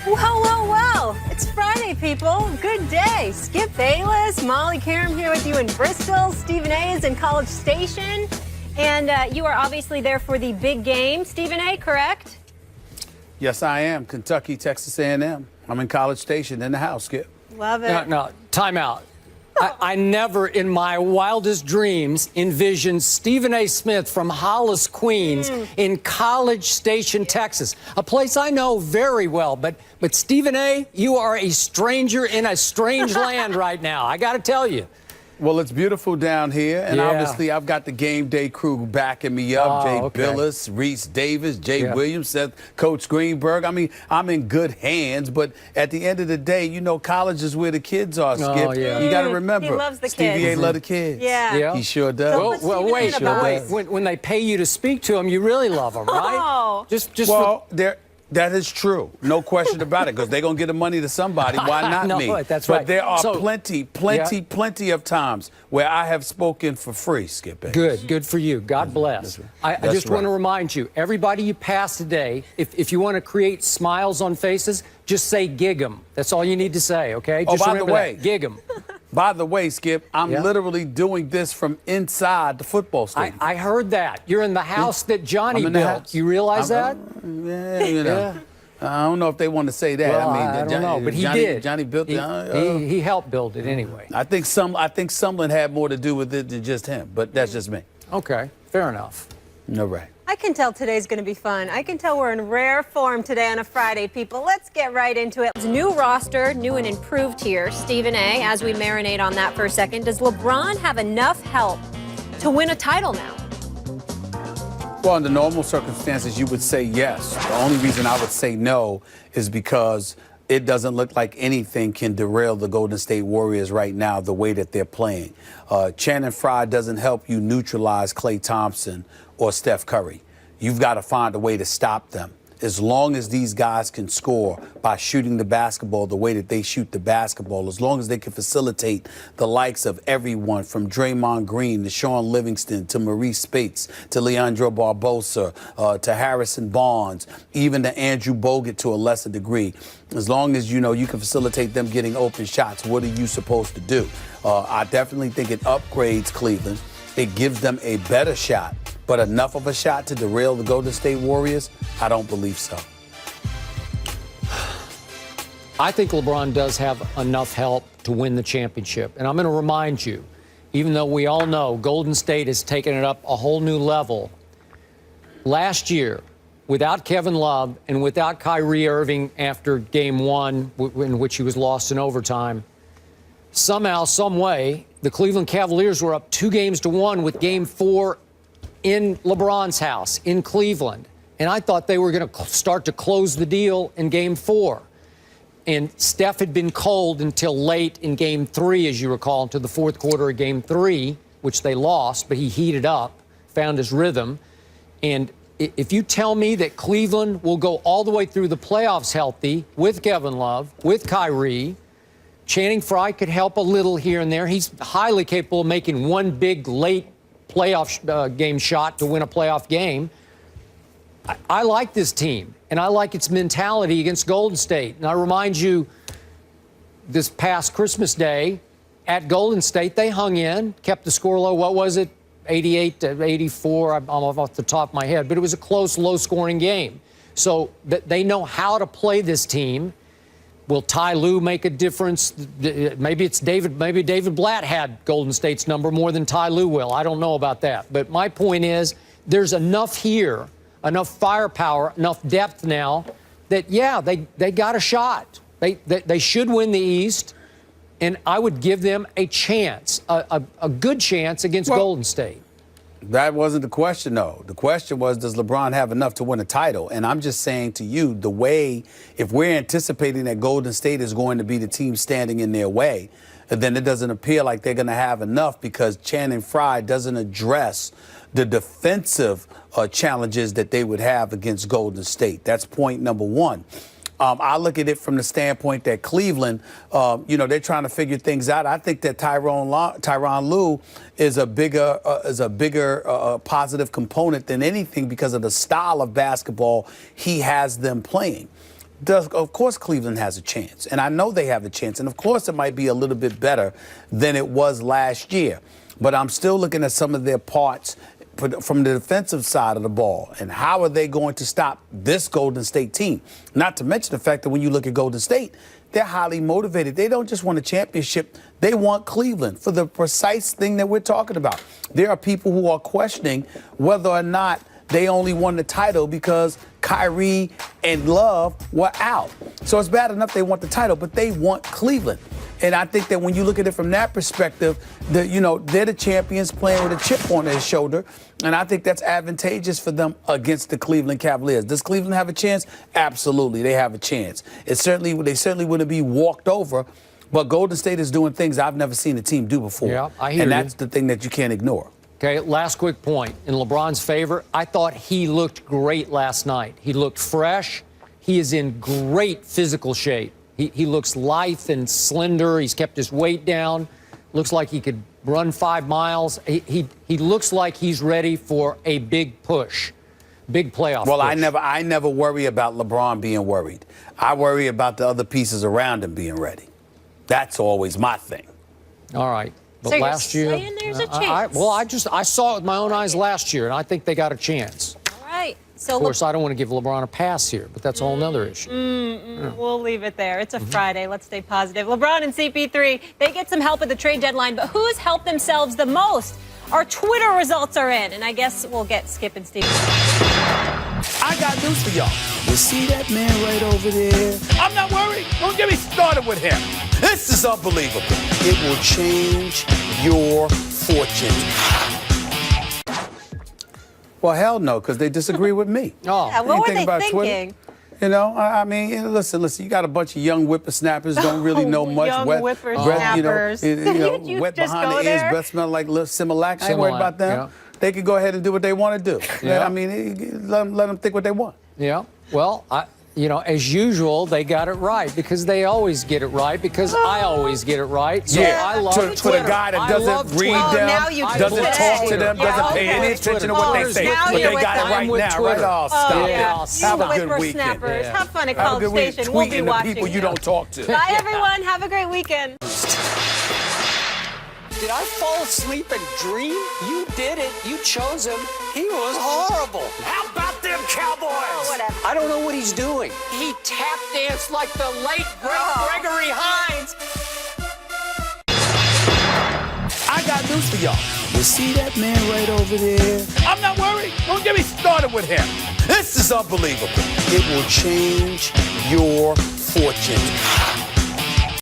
Well, it's Friday, people. Good day. Skip Bayless, Molly Karam here with you in Bristol. Stephen A. is in College Station. And you are obviously there for the big game. Stephen A., correct? Yes, I am. Kentucky, Texas A&M. I'm in College Station in the house, Skip. Love it. No, time out. I never in my wildest dreams envisioned Stephen A. Smith from Hollis, Queens in College Station, Texas, a place I know very well. But Stephen A., you are a stranger in a strange land right now. I got to tell you. Well, it's beautiful down here, and obviously I've got the game day crew backing me up. Jay Billis, Reese Davis, Jay Williams, Coach Greenberg. I mean, I'm in good hands, but at the end of the day, you know, college is where the kids are, Skip. You got to remember. He loves the Stevie kids. A. love the kids. Yeah. He sure does. Well, wait. When they pay you to speak to them, you really love them, right? Oh. Well, that is true. No question about it, because they're going to get the money to somebody. Why not no, me? That's but right. there are plenty of times where I have spoken for free, Skip. Good for you. God bless. I just want to remind you, everybody you pass today, if you want to create smiles on faces, just say gig 'em. That's all you need to say, okay? Just by the way, gig 'em. By the way, Skip, I'm literally doing this from inside the football stadium. I heard that. You're in the house that Johnny built. You realize that? Yeah, you know. I don't know if they want to say that. Well, I don't know, but he did. Johnny built it. He helped build it anyway. I think Sumlin had more to do with it than just him, but that's just me. Okay, fair enough. All right. I can tell today's going to be fun. I can tell we're in rare form today on a Friday, people. Let's get right into it. New roster, new and improved here. Stephen A., as we marinate on that for a second, does LeBron have enough help to win a title now? Well, under normal circumstances, you would say yes. The only reason I would say no is because it doesn't look like anything can derail the Golden State Warriors right now the way that they're playing. Channing Frye doesn't help you neutralize Klay Thompson or Steph Curry. You've got to find a way to stop them. As long as these guys can score by shooting the basketball the way that they shoot the basketball, as long as they can facilitate the likes of everyone from Draymond Green to Sean Livingston to Maurice Spates to Leandro Barbosa to Harrison Barnes, even to Andrew Bogut to a lesser degree, as long as, you know, you can facilitate them getting open shots, what are you supposed to do? I definitely think it upgrades Cleveland. It gives them a better shot. But enough of a shot to derail the Golden State Warriors? I don't believe so. I think LeBron does have enough help to win the championship. And I'm going to remind you, even though we all know Golden State has taken it up a whole new level, last year, without Kevin Love and without Kyrie Irving after Game 1, in which he was lost in overtime, somehow, some way, the Cleveland Cavaliers were up 2-1 with Game 4 in LeBron's house in Cleveland. And I thought they were going to start to close the deal in Game 4. And Steph had been cold until late in Game 3, as you recall, into the fourth quarter of Game 3, which they lost, but he heated up, found his rhythm. And if you tell me that Cleveland will go all the way through the playoffs healthy with Kevin Love, with Kyrie, Channing Frye could help a little here and there. He's highly capable of making one big late playoff game shot to win a playoff game. I like this team, and I like its mentality against Golden State. And I remind you, this past Christmas Day at Golden State, they hung in, kept the score low. What was it? 88 to 84. I'm off the top of my head, but it was a close, low-scoring game. So they know how to play this team. Will Ty Lue make a difference? Maybe it's David. Maybe David Blatt had Golden State's number more than Ty Lue will. I don't know about that. But my point is, there's enough here, enough firepower, enough depth now that, yeah, they got a shot. They should win the East, and I would give them a chance, a good chance against Golden State. That wasn't the question, though. The question was, does LeBron have enough to win a title? And I'm just saying to you, the way, if we're anticipating that Golden State is going to be the team standing in their way, then it doesn't appear like they're going to have enough, because Channing Frye doesn't address the defensive challenges that they would have against Golden State. That's point number one. I look at it from the standpoint that Cleveland, they're trying to figure things out. I think that Tyronn Lue is a bigger positive component than anything because of the style of basketball he has them playing. of course Cleveland has a chance. And I know they have a chance. And of course it might be a little bit better than it was last year. But I'm still looking at some of their parts from the defensive side of the ball. And how are they going to stop this Golden State team? Not to mention the fact that when you look at Golden State, they're highly motivated. They don't just want a championship. They want Cleveland for the precise thing that we're talking about. There are people who are questioning whether or not they only won the title because Kyrie and Love were out. So it's bad enough they want the title, but they want Cleveland. And I think that when you look at it from that perspective, they're the champions playing with a chip on their shoulder. And I think that's advantageous for them against the Cleveland Cavaliers. Does Cleveland have a chance? Absolutely, they have a chance. They certainly wouldn't be walked over. But Golden State is doing things I've never seen a team do before. Yeah, I hear and you. that's the thing that you can't ignore. Okay, last quick point. In LeBron's favor, I thought he looked great last night. He looked fresh. He is in great physical shape. He looks lithe and slender. He's kept his weight down. Looks like he could run 5 miles. He looks like he's ready for a big push, big playoff Well, push. I never worry about LeBron being worried. I worry about the other pieces around him being ready. That's always my thing. All right. But So last you're year, saying there's a chance? I saw it with my own eyes last year, and I think they got a chance. All right. So Of course, I don't want to give LeBron a pass here, but that's a whole other issue. we'll leave it there. It's a Friday. Let's stay positive. LeBron and CP3, they get some help at the trade deadline, but who's helped themselves the most? Our Twitter results are in, and I guess we'll get Skip and Steve. I got news for y'all. You see that man right over there? I'm not worried. Don't get me started with him. This is unbelievable. It will change your fortune. Well, hell no, because they disagree with me. Oh. Yeah, what were they about thinking? Twitter? You know, I mean, listen, you got a bunch of young whippersnappers, don't really know much. Young wet, whippersnappers. You Did wet you just behind go the there? ears, breath smell like little Similac. I ain't worried about them. Yeah. They can go ahead and do what they want to do. Yeah. I mean, let them think what they want. Yeah. Well, as usual, they got it right because they always get it right because I always get it right. So Yeah, I love to Twitter. the guy that I doesn't love read Twitter. them, now you doesn't do talk to today. them, Yeah, doesn't pay okay. any attention to what they say. Now But you're they with got it them. right I'm with now, Twitter. right? Oh, stop Oh, it. yeah. Have You a good weekend. whippersnappers. Yeah. Have fun at Have a College good week. Station. We'll be Tweeting to watching people you don't talk to. Bye, everyone. Have a great weekend. Did I fall asleep and dream? You did it. You chose him. He was horrible. How about them Cowboys? Oh, whatever. I don't know what he's doing. He tap danced like the late, great Gregory Hines. I got news for y'all. You see that man right over there? I'm not worried. Don't get me started with him. This is unbelievable. It will change your fortune.